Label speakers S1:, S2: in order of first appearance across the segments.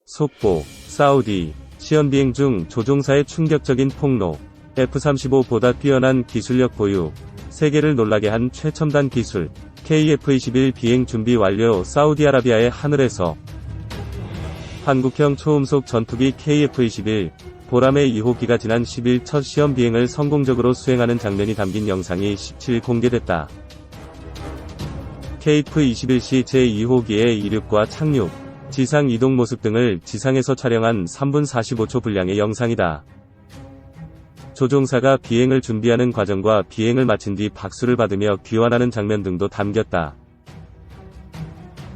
S1: 속보, 사우디, 시험비행 중 조종사의 충격적인 폭로, F-35보다 뛰어난 기술력 보유, 세계를 놀라게 한 최첨단 기술, KF-21 비행 준비 완료. 사우디아라비아의 하늘에서 한국형 초음속 전투기 KF-21, 보람의 2호기가 지난 10일 첫 시험 비행을 성공적으로 수행하는 장면이 담긴 영상이 17일 공개됐다. KF-21시 제2호기의 이륙과 착륙, 지상 이동 모습 등을 지상에서 촬영한 3분 45초 분량의 영상이다. 조종사가 비행을 준비하는 과정과 비행을 마친 뒤 박수를 받으며 귀환하는 장면 등도 담겼다.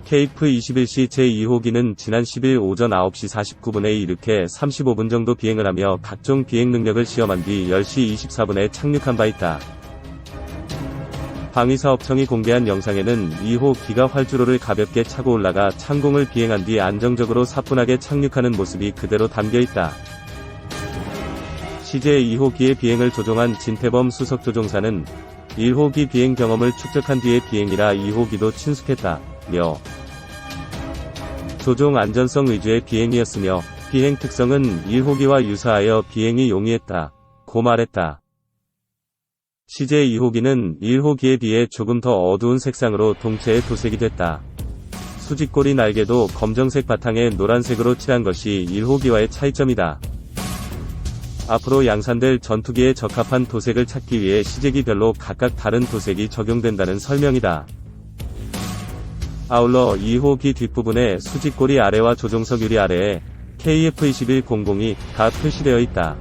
S1: KF-21시 제2호기는 지난 10일 오전 9시 49분에 이륙해 35분 정도 비행을 하며 각종 비행 능력을 시험한 뒤 10시 24분에 착륙한 바 있다. 방위사업청이 공개한 영상에는 2호기가 활주로를 가볍게 차고 올라가 창공을 비행한 뒤 안정적으로 사뿐하게 착륙하는 모습이 그대로 담겨있다. CJ2호기의 비행을 조종한 진태범 수석조종사는 1호기 비행 경험을 축적한 뒤의 비행이라 2호기도 친숙했다며 조종 안전성 위주의 비행이었으며 비행 특성은 1호기와 유사하여 비행이 용이했다고 말했다. CJ2호기는 1호기에 비해 조금 더 어두운 색상으로 동체에 도색이 됐다. 수직꼬리 날개도 검정색 바탕에 노란색으로 칠한 것이 1호기와의 차이점이다. 앞으로 양산될 전투기에 적합한 도색을 찾기 위해 시제기별로 각각 다른 도색이 적용된다는 설명이다. 아울러 2호기 뒷부분에 수직꼬리 아래와 조종석 유리 아래에 KF-2100가 표시되어 있다.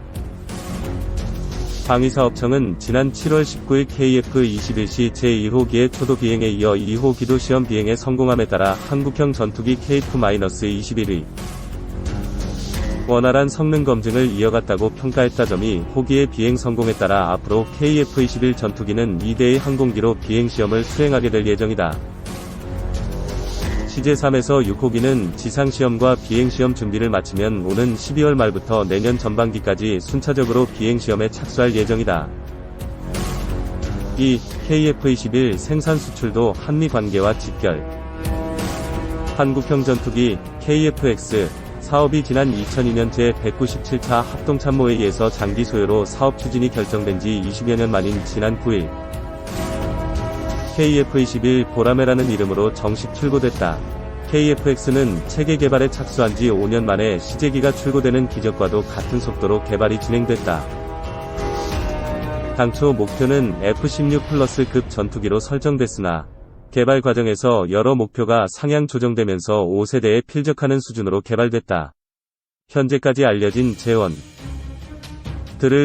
S1: 방위사업청은 지난 7월 19일 KF-21시 제1호기의 초도 비행에 이어 2호기도 시험 비행에 성공함에 따라 한국형 전투기 KF-21의 원활한 성능 검증을 이어갔다고 평가했다. 점이 호기의 비행 성공에 따라 앞으로 KF-21 전투기는 2대의 항공기로 비행 시험을 수행하게 될 예정이다. CJ3에서 6호기는 지상시험과 비행시험 준비를 마치면 오는 12월 말부터 내년 전반기까지 순차적으로 비행시험에 착수할 예정이다. 이 KF-21 생산 수출도 한미 관계와 직결. 한국형 전투기 KF-X 사업이 지난 2002년 제197차 합동참모회의에서 장기 소요로 사업 추진이 결정된 지 20여 년 만인 지난 9일 KF-21 보라매라는 이름으로 정식 출고됐다. KF-X는 체계 개발에 착수한 지 5년 만에 시제기가 출고되는 기적과도 같은 속도로 개발이 진행됐다. 당초 목표는 F-16 플러스급 전투기로 설정됐으나 개발 과정에서 여러 목표가 상향 조정되면서 5세대에 필적하는 수준으로 개발됐다. 현재까지 알려진 재원들을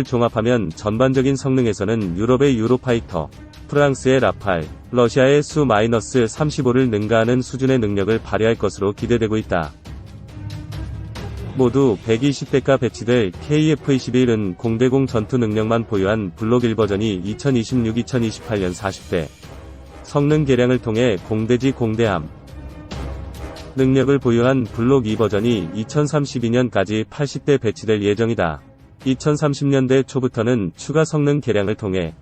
S1: 종합하면 전반적인 성능에서는 유럽의 유로파이터, 프랑스의 라팔, 러시아의 수-35를 능가하는 수준의 능력을 발휘할 것으로 기대되고 있다. 모두 120대가 배치될 KF-21은 공대공 전투 능력만 보유한 블록 1버전이 2026-2028년 40대 성능 개량을 통해 공대지 공대함 능력을 보유한 블록 2버전이 2032년까지 80대 배치될 예정이다. 2030년대 초부터는 추가 성능 개량을 통해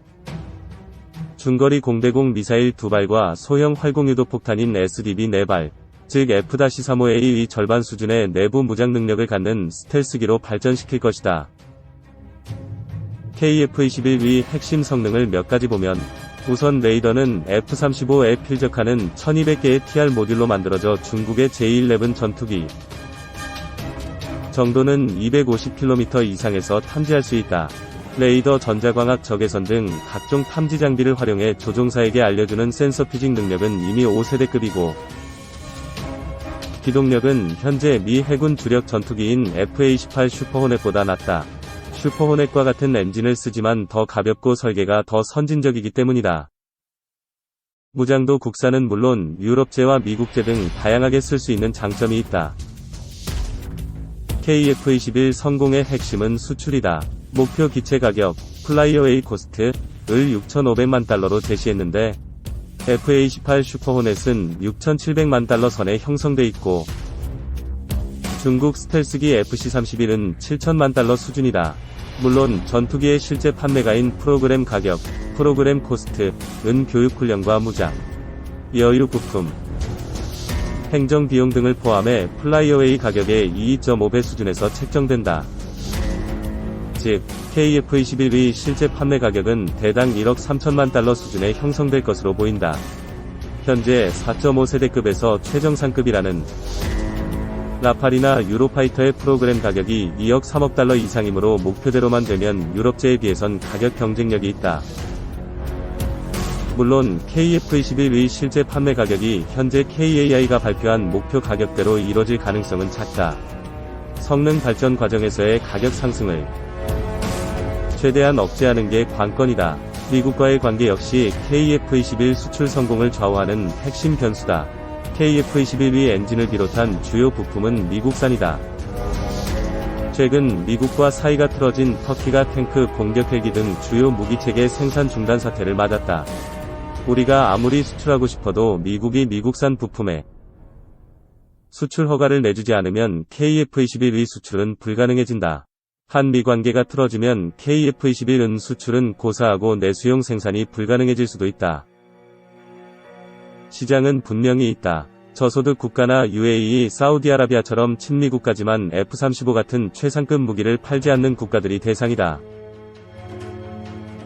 S1: 중거리 공대공 미사일 2발과 소형 활공유도 폭탄인 SDB 4발, 즉 F-35A의 절반 수준의 내부 무장 능력을 갖는 스텔스기로 발전시킬 것이다. KF-21의 핵심 성능을 몇 가지 보면 우선 레이더는 F-35에 필적하는 1200개의 TR 모듈로 만들어져 중국의 J-11 전투기 정도는 250km 이상에서 탐지할 수 있다. 레이더, 전자광학, 적외선 등 각종 탐지 장비를 활용해 조종사에게 알려주는 센서 퓨징 능력은 이미 5세대급이고 기동력은 현재 미 해군 주력 전투기인 F-A-18 슈퍼호넷보다 낮다. 슈퍼호넷과 같은 엔진을 쓰지만 더 가볍고 설계가 더 선진적이기 때문이다. 무장도 국산은 물론 유럽제와 미국제 등 다양하게 쓸 수 있는 장점이 있다. KF-21 성공의 핵심은 수출이다. 목표 기체 가격, 플라이어웨이 코스트를 6,500만 달러로 제시했는데 F-A-18 슈퍼호넷은 6,700만 달러 선에 형성돼 있고 중국 스텔스기 FC-31은 7천만 달러 수준이다. 물론 전투기의 실제 판매가인 프로그램 가격, 프로그램 코스트는 교육훈련과 무장, 여유 부품, 행정 비용 등을 포함해 플라이어웨이 가격의 2.5배 수준에서 책정된다. 즉, KF-21의 실제 판매 가격은 대당 1억 3천만 달러 수준에 형성될 것으로 보인다. 현재 4.5세대급에서 최정상급이라는 라팔이나 유로파이터의 프로그램 가격이 2억 3억 달러 이상이므로 목표대로만 되면 유럽제에 비해선 가격 경쟁력이 있다. 물론 KF-21의 실제 판매 가격이 현재 KAI가 발표한 목표 가격대로 이뤄질 가능성은 작다. 성능 발전 과정에서의 가격 상승을 최대한 억제하는 게 관건이다. 미국과의 관계 역시 KF-21 수출 성공을 좌우하는 핵심 변수다. KF-21의 엔진을 비롯한 주요 부품은 미국산이다. 최근 미국과 사이가 틀어진 터키가 탱크, 공격 헬기 등 주요 무기체계 생산 중단 사태를 맞았다. 우리가 아무리 수출하고 싶어도 미국이 미국산 부품에 수출 허가를 내주지 않으면 KF-21의 수출은 불가능해진다. 한미 관계가 틀어지면 KF-21은 수출은 고사하고 내수용 생산이 불가능해질 수도 있다. 시장은 분명히 있다. 저소득 국가나 UAE, 사우디아라비아처럼 친미국가지만 F-35 같은 최상급 무기를 팔지 않는 국가들이 대상이다.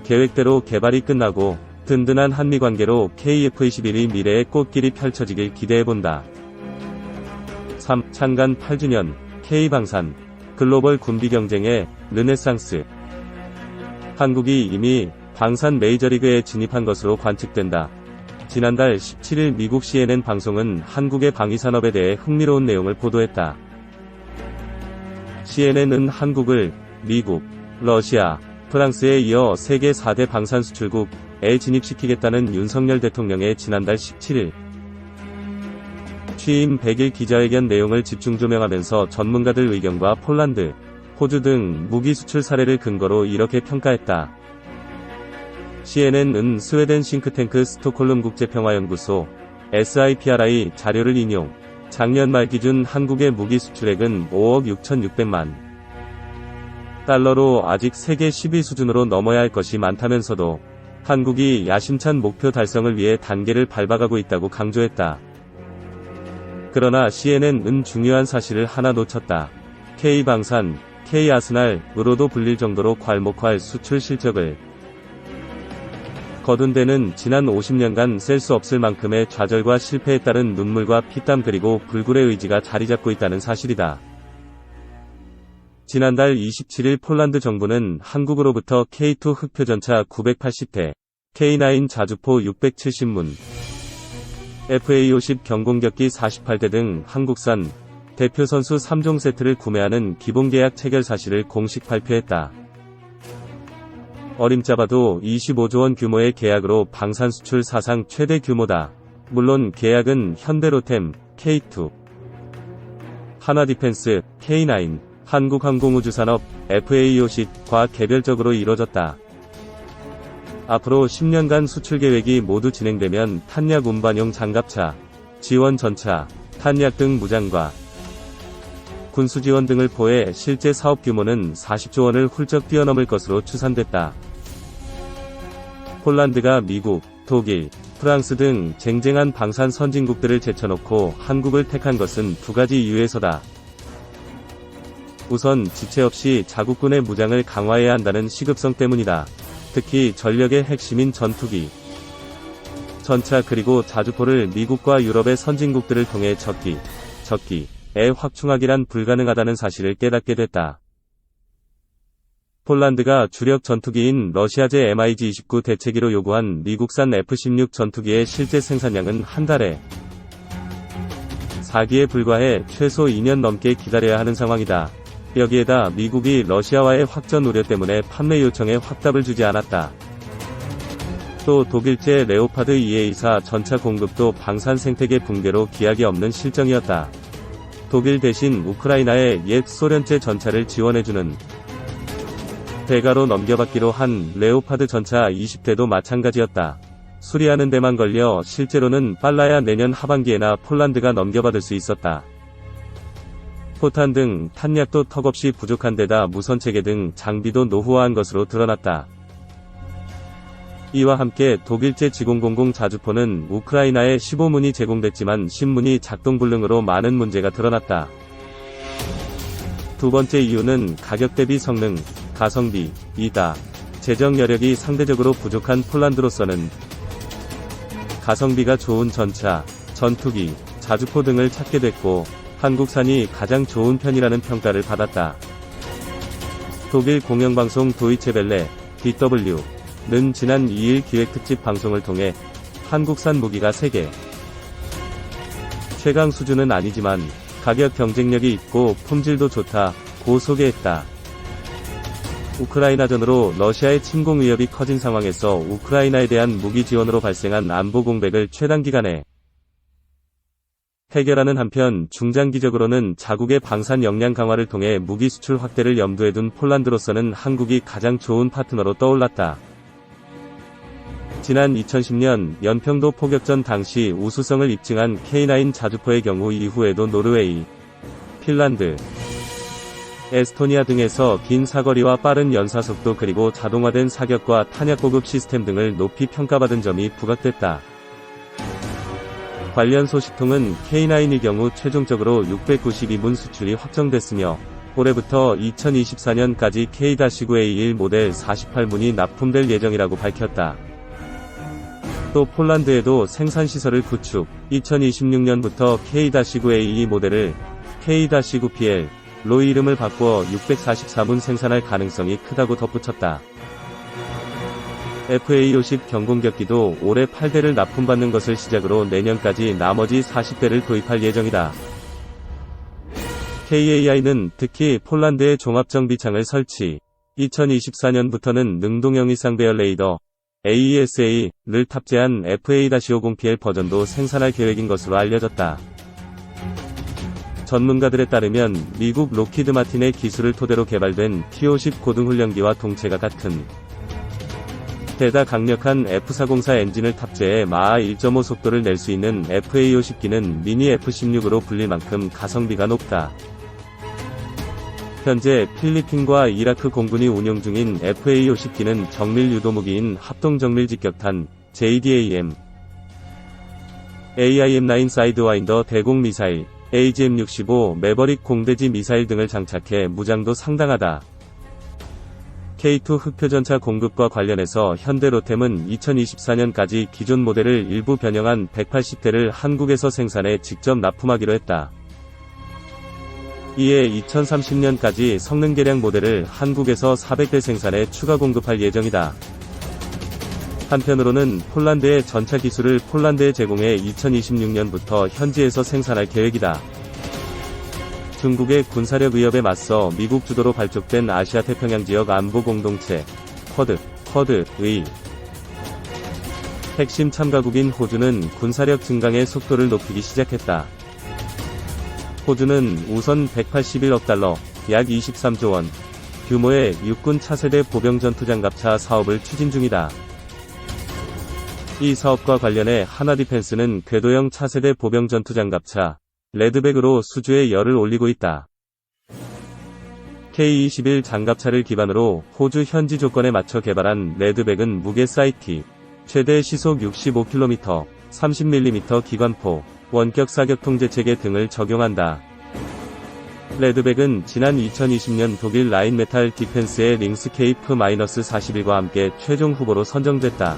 S1: 계획대로 개발이 끝나고 든든한 한미 관계로 KF-21의 미래의 꽃길이 펼쳐지길 기대해본다. 3. 창간 8주년 K방산 글로벌 군비 경쟁의 르네상스. 한국이 이미 방산 메이저리그에 진입한 것으로 관측된다. 지난달 17일 미국 CNN 방송은 한국의 방위산업에 대해 흥미로운 내용을 보도했다. CNN은 한국을 미국, 러시아, 프랑스에 이어 세계 4대 방산 수출국에 진입시키겠다는 윤석열 대통령의 지난달 17일 취임 100일 기자회견 내용을 집중 조명하면서 전문가들 의견과 폴란드, 호주 등 무기 수출 사례를 근거로 이렇게 평가했다. CNN은 스웨덴 싱크탱크 스톡홀름 국제평화연구소 SIPRI 자료를 인용. 작년 말 기준 한국의 무기 수출액은 5억 6,600만 달러로 아직 세계 10위 수준으로 넘어야 할 것이 많다면서도 한국이 야심찬 목표 달성을 위해 단계를 밟아가고 있다고 강조했다. 그러나 CNN은 중요한 사실을 하나 놓쳤다. K방산, K아스날으로도 불릴 정도로 괄목할 수출 실적을 거둔 데는 지난 50년간 셀 수 없을 만큼의 좌절과 실패에 따른 눈물과 피땀 그리고 불굴의 의지가 자리잡고 있다는 사실이다. 지난달 27일 폴란드 정부는 한국으로부터 K2 흑표전차 980대, K9 자주포 670문, FA-50 경공격기 48대 등 한국산 대표 선수 3종 세트를 구매하는 기본계약 체결 사실을 공식 발표했다. 어림잡아도 25조 원 규모의 계약으로 방산 수출 사상 최대 규모다. 물론 계약은 현대로템, K2, 하나디펜스, K9, 한국항공우주산업, FA-50과 개별적으로 이뤄졌다. 앞으로 10년간 수출 계획이 모두 진행되면 탄약 운반용 장갑차, 지원 전차, 탄약 등 무장과 군수 지원 등을 포해 실제 사업 규모는 40조 원을 훌쩍 뛰어넘을 것으로 추산됐다. 폴란드가 미국, 독일, 프랑스 등 쟁쟁한 방산 선진국들을 제쳐놓고 한국을 택한 것은 두 가지 이유에서다. 우선 지체 없이 자국군의 무장을 강화해야 한다는 시급성 때문이다. 특히 전력의 핵심인 전투기, 전차 그리고 자주포를 미국과 유럽의 선진국들을 통해 적기에 확충하기란 불가능하다는 사실을 깨닫게 됐다. 폴란드가 주력 전투기인 러시아제 MiG-29 대체기로 요구한 미국산 F-16 전투기의 실제 생산량은 한 달에 4기에 불과해 최소 2년 넘게 기다려야 하는 상황이다. 여기에다 미국이 러시아와의 확전 우려 때문에 판매 요청에 확답을 주지 않았다. 또 독일제 레오파드 EA4 전차 공급도 방산 생태계 붕괴로 기약이 없는 실정이었다. 독일 대신 우크라이나에 옛 소련제 전차를 지원해주는 대가로 넘겨받기로 한 레오파드 전차 20대도 마찬가지였다. 수리하는 데만 걸려 실제로는 빨라야 내년 하반기에나 폴란드가 넘겨받을 수 있었다. 포탄 등 탄약도 턱없이 부족한 데다 무선체계 등 장비도 노후화한 것으로 드러났다. 이와 함께 독일제 G000 자주포는 우크라이나에 15문이 제공됐지만 10문이 작동 불능으로 많은 문제가 드러났다. 두 번째 이유는 가격 대비 성능, 가성비이다. 재정 여력이 상대적으로 부족한 폴란드로서는 가성비가 좋은 전차, 전투기, 자주포 등을 찾게 됐고 한국산이 가장 좋은 편이라는 평가를 받았다. 독일 공영방송 도이체벨레, DW는 지난 2일 기획특집 방송을 통해 한국산 무기가 세계 최강 수준은 아니지만 가격 경쟁력이 있고 품질도 좋다고 소개했다. 우크라이나전으로 러시아의 침공 위협이 커진 상황에서 우크라이나에 대한 무기 지원으로 발생한 안보 공백을 최단기간에 해결하는 한편 중장기적으로는 자국의 방산 역량 강화를 통해 무기 수출 확대를 염두에 둔 폴란드로서는 한국이 가장 좋은 파트너로 떠올랐다. 지난 2010년 연평도 포격전 당시 우수성을 입증한 K9 자주포의 경우 이후에도 노르웨이, 핀란드, 에스토니아 등에서 긴 사거리와 빠른 연사속도 그리고 자동화된 사격과 탄약 보급 시스템 등을 높이 평가받은 점이 부각됐다. 관련 소식통은 K9의 경우 최종적으로 692문 수출이 확정됐으며 올해부터 2024년까지 K-9A1 모델 48문이 납품될 예정이라고 밝혔다. 또 폴란드에도 생산시설을 구축, 2026년부터 K-9A2 모델을 K-9PL로 이름을 바꿔 644문 생산할 가능성이 크다고 덧붙였다. FA50 경공격기도 올해 8대를 납품받는 것을 시작으로 내년까지 나머지 40대를 도입할 예정이다. KAI는 특히 폴란드에 종합정비창을 설치, 2024년부터는 능동형 위상 배열 레이더 AESA를 탑재한 FA-50PL 버전도 생산할 계획인 것으로 알려졌다. 전문가들에 따르면 미국 록히드 마틴의 기술을 토대로 개발된 T-50 고등훈련기와 동체가 같은 대다 강력한 F404 엔진을 탑재해 마하 1.5 속도를 낼 수 있는 FA-50기는 미니 F-16으로 불릴 만큼 가성비가 높다. 현재 필리핀과 이라크 공군이 운용 중인 FA-50기는 정밀 유도무기인 합동정밀직격탄 JDAM, AIM-9 사이드와인더 대공 미사일, AGM-65 매버릭 공대지 미사일 등을 장착해 무장도 상당하다. K2 흑표전차 공급과 관련해서 현대로템은 2024년까지 기존 모델을 일부 변형한 180대를 한국에서 생산해 직접 납품하기로 했다. 이에 2030년까지 성능 개량 모델을 한국에서 400대 생산해 추가 공급할 예정이다. 한편으로는 폴란드의 전차 기술을 폴란드에 제공해 2026년부터 현지에서 생산할 계획이다. 중국의 군사력 위협에 맞서 미국 주도로 발족된 아시아 태평양 지역 안보 공동체 쿼드의 핵심 참가국인 호주는 군사력 증강의 속도를 높이기 시작했다. 호주는 우선 181억 달러, 약 23조 원 규모의 육군 차세대 보병 전투장갑차 사업을 추진 중이다. 이 사업과 관련해 하나디펜스는 궤도형 차세대 보병 전투장갑차 레드백으로 수주에 열을 올리고 있다. K-21 장갑차를 기반으로 호주 현지 조건에 맞춰 개발한 레드백은 무게 사이티, 최대 시속 65km, 30mm 기관포, 원격 사격 통제체계 등을 적용한다. 레드백은 지난 2020년 독일 라인메탈 디펜스의 링스케이프-41과 함께 최종 후보로 선정됐다.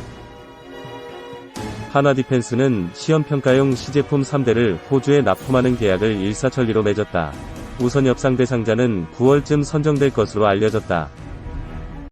S1: 하나디펜스는 시험평가용 시제품 3대를 호주에 납품하는 계약을 일사천리로 맺었다. 우선 협상 대상자는 9월쯤 선정될 것으로 알려졌다.